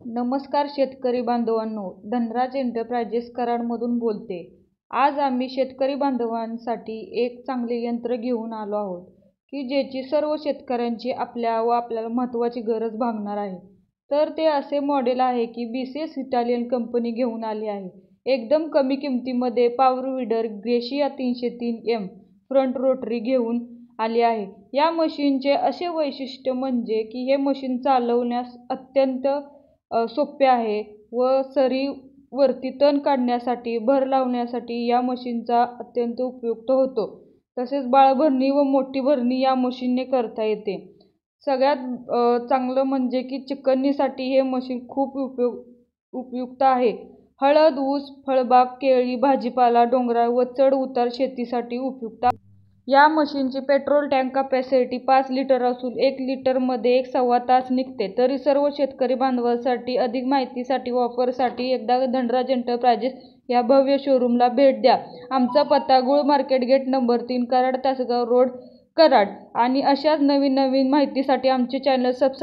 नमस्कार शेतकरी बांधवांनो, धनराज एंटरप्राइजेस कराडमधून बोलते। आज आम्ही शेतकरी बांधवांसाठी एक चांगले यंत्र घेऊन आलो आहोत की ज्याची सर्व शेतकऱ्यांची आपल्याला महत्त्वाची गरज भागणार आहे। तर ते असे मॉडेल आहे की BCS इटालियन कंपनी घेऊन आली आहे। एकदम कमी किमतीमध्ये power weeder gratia 303M front rotary घेऊन आली आहे। या मशीनचे असे वैशिष्ट्य म्हणजे की हे मशीन चालवण्यास अत्यंत सोपे आहे व सरी वरती तण काढण्यासाठी भर लावण्यासाठी या मशीनचा अत्यंत उपयुक्त होतो। तसेच बाळभरणी व मोठी भरणी या मशीनने करता येते। सगळ्यात चांगलं म्हणजे की चिकणीसाठी हे मशीन खूप उपयुक्त आहे। हळद, ऊस, फळबाग, केळी, भाजीपाला, डोंगराळ व चढ उतार शेतीसाठी उपयुक्त आहे। या मशीनची पेट्रोल टँक कॅपॅसिटी 5 लिटर असून 1 लिटरमध्ये 1.25 तास निघते। तरी सर्व शेतकरी बांधवांसाठी अधिक माहितीसाठी ऑफरसाठी एकदा धनराज एंटरप्राइजेस या भव्य शोरूमला भेट द्या। आमचा पत्ता गुळ market gate number 3 Karad Tasgaon road Karad. आणि अशाच नवीन माहितीसाठी आमचे चॅनल सबस्क्राईब